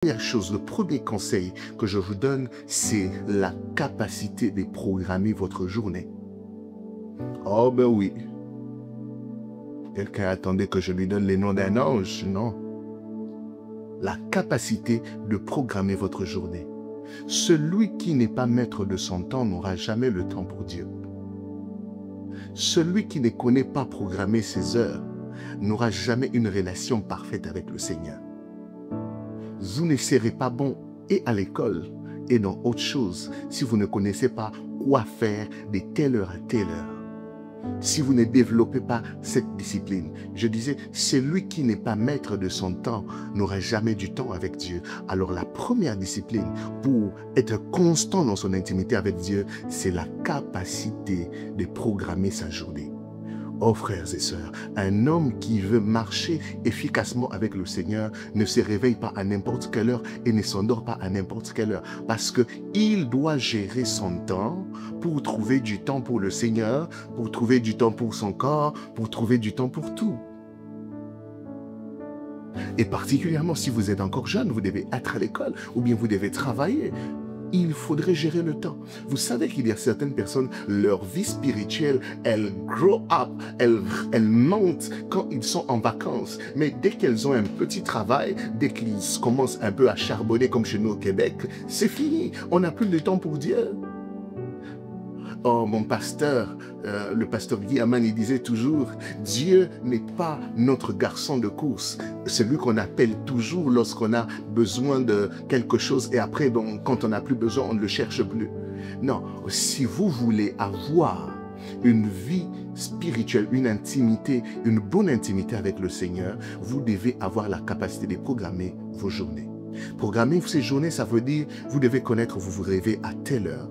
Première chose, le premier conseil que je vous donne, c'est la capacité de programmer votre journée. Oh ben oui. Quelqu'un attendait que je lui donne les noms d'un ange? Non. La capacité de programmer votre journée. Celui qui n'est pas maître de son temps n'aura jamais le temps pour Dieu. Celui qui ne connaît pas programmer ses heures n'aura jamais une relation parfaite avec le Seigneur. Vous ne serez pas bon et à l'école et dans autre chose si vous ne connaissez pas quoi faire de telle heure à telle heure. Si vous ne développez pas cette discipline, je disais, celui qui n'est pas maître de son temps n'aura jamais du temps avec Dieu. Alors la première discipline pour être constant dans son intimité avec Dieu, c'est la capacité de programmer sa journée. Oh frères et sœurs, un homme qui veut marcher efficacement avec le Seigneur ne se réveille pas à n'importe quelle heure et ne s'endort pas à n'importe quelle heure. Parce qu'il doit gérer son temps pour trouver du temps pour le Seigneur, pour trouver du temps pour son corps, pour trouver du temps pour tout. Et particulièrement si vous êtes encore jeune, vous devez être à l'école ou bien vous devez travailler. Il faudrait gérer le temps. Vous savez qu'il y a certaines personnes, leur vie spirituelle, elle grow up, elle monte quand ils sont en vacances. Mais dès qu'elles ont un petit travail, dès qu'ils commencent un peu à charbonner comme chez nous au Québec, c'est fini. On n'a plus de temps pour Dieu. Oh, mon pasteur, le pasteur Guy Aman, il disait toujours, Dieu n'est pas notre garçon de course, celui qu'on appelle toujours lorsqu'on a besoin de quelque chose et après, donc, quand on n'a plus besoin, on ne le cherche plus. Non, si vous voulez avoir une vie spirituelle, une intimité, une bonne intimité avec le Seigneur, vous devez avoir la capacité de programmer vos journées. Programmer ces journées, ça veut dire, vous devez connaître, vous vous réveillez à telle heure.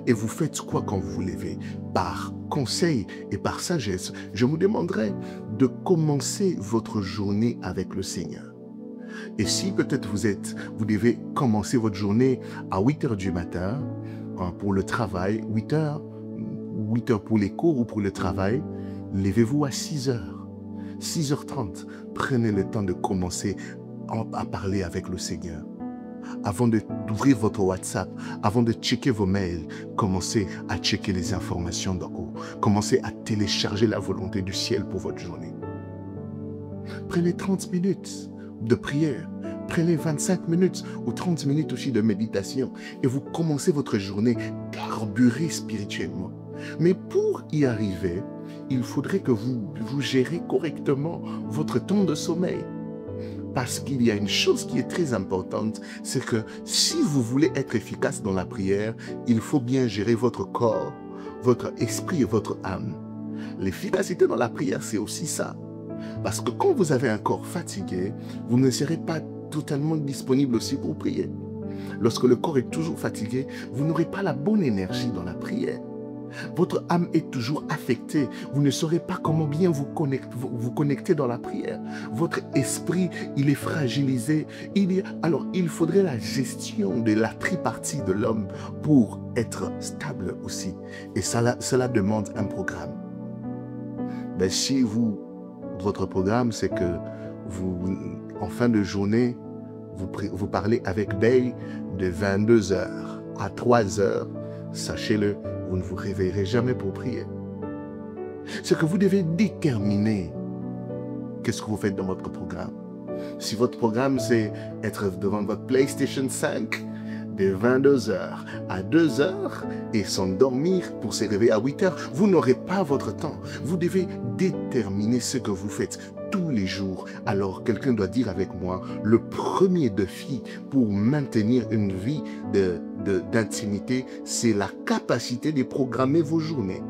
Et vous faites quoi quand vous vous levez? Par conseil et par sagesse, je vous demanderai de commencer votre journée avec le Seigneur. Et si peut-être vous devez commencer votre journée à 8 heures du matin pour le travail, 8 heures pour les cours ou pour le travail, levez-vous à 6 heures, 6h30. Prenez le temps de commencer à parler avec le Seigneur. Avant d'ouvrir votre WhatsApp, avant de checker vos mails, commencez à checker les informations d'en haut. Commencez à télécharger la volonté du ciel pour votre journée. Prenez 30 minutes de prière. Prenez 25 minutes ou 30 minutes aussi de méditation et vous commencez votre journée carburée spirituellement. Mais pour y arriver, il faudrait que vous gérez correctement votre temps de sommeil. Parce qu'il y a une chose qui est très importante, c'est que si vous voulez être efficace dans la prière, il faut bien gérer votre corps, votre esprit et votre âme. L'efficacité dans la prière, c'est aussi ça. Parce que quand vous avez un corps fatigué, vous ne serez pas totalement disponible aussi pour prier. Lorsque le corps est toujours fatigué, vous n'aurez pas la bonne énergie dans la prière. Votre âme est toujours affectée. Vous ne saurez pas comment bien vous connecter dans la prière. Votre esprit, il est fragilisé. Alors, il faudrait la gestion de la tripartie de l'homme pour être stable aussi. Et cela demande un programme. Ben, si votre programme, c'est que en fin de journée, vous parlez avec Day de 22h à 3h, sachez-le, vous ne vous réveillerez jamais pour prier. C'est que vous devez déterminer qu'est-ce que vous faites dans votre programme. Si votre programme, c'est être devant votre PlayStation 5 de 22h à 2h et s'endormir pour se réveiller à 8h, vous n'aurez pas votre temps. Vous devez déterminer ce que vous faites tous les jours. Alors, quelqu'un doit dire avec moi, le premier défi pour maintenir une vie d'intimité, c'est la capacité de programmer vos journées.